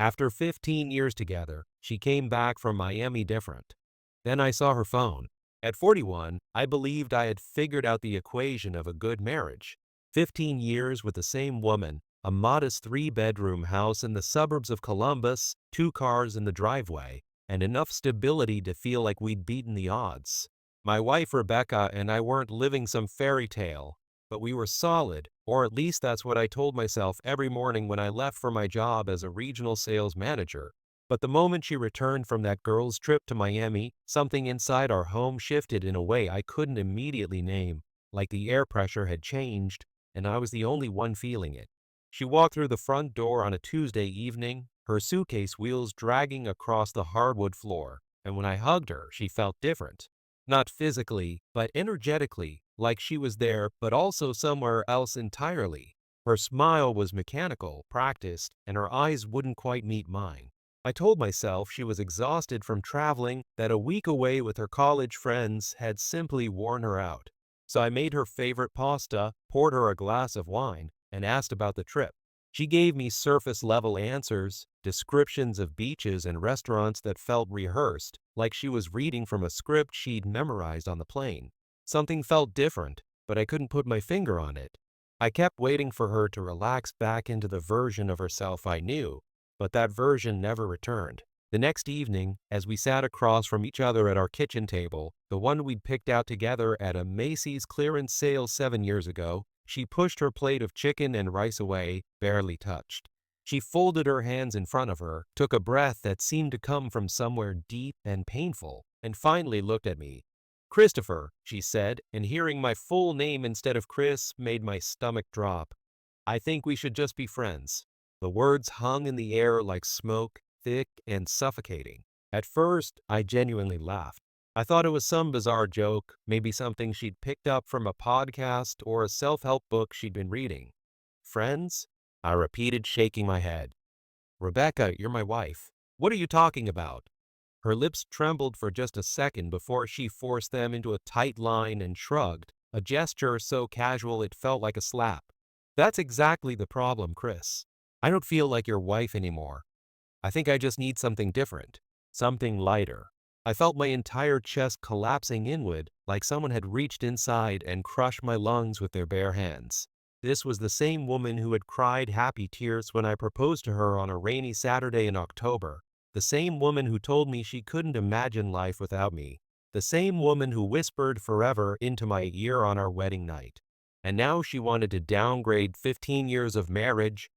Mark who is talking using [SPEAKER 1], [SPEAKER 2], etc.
[SPEAKER 1] After 15 years together, she came back from Miami different. Then I saw her phone. At 41, I believed I had figured out the equation of a good marriage. 15 years with the same woman, a modest three-bedroom house in the suburbs of Columbus, two cars in the driveway, and enough stability to feel like we'd beaten the odds. My wife Rebecca and I weren't living some fairy tale, but we were solid, or at least that's what I told myself every morning when I left for my job as a regional sales manager. But the moment she returned from that girl's trip to Miami, something inside our home shifted in a way I couldn't immediately name, like the air pressure had changed, and I was the only one feeling it. She walked through the front door on a Tuesday evening, her suitcase wheels dragging across the hardwood floor, and when I hugged her, she felt different. Not physically, but energetically, like she was there, but also somewhere else entirely. Her smile was mechanical, practiced, and her eyes wouldn't quite meet mine. I told myself she was exhausted from traveling, that a week away with her college friends had simply worn her out. So I made her favorite pasta, poured her a glass of wine, and asked about the trip. She gave me surface-level answers, descriptions of beaches and restaurants that felt rehearsed, like she was reading from a script she'd memorized on the plane. Something felt different, but I couldn't put my finger on it. I kept waiting for her to relax back into the version of herself I knew, but that version never returned. The next evening, as we sat across from each other at our kitchen table, the one we'd picked out together at a Macy's clearance sale 7 years ago, she pushed her plate of chicken and rice away, barely touched. She folded her hands in front of her, took a breath that seemed to come from somewhere deep and painful, and finally looked at me. "Christopher," she said, and hearing my full name instead of Chris made my stomach drop. "I think we should just be friends." The words hung in the air like smoke, thick and suffocating. At first, I genuinely laughed. I thought it was some bizarre joke, maybe something she'd picked up from a podcast or a self-help book she'd been reading. "Friends?" I repeated, shaking my head. "Rebecca, you're my wife. What are you talking about?" Her lips trembled for just a second before she forced them into a tight line and shrugged, a gesture so casual it felt like a slap. "That's exactly the problem, Chris. I don't feel like your wife anymore. I think I just need something different, something lighter." I felt my entire chest collapsing inward, like someone had reached inside and crushed my lungs with their bare hands. This was the same woman who had cried happy tears when I proposed to her on a rainy Saturday in October. The same woman who told me she couldn't imagine life without me. The same woman who whispered forever into my ear on our wedding night. And now she wanted to downgrade 15 years of marriage,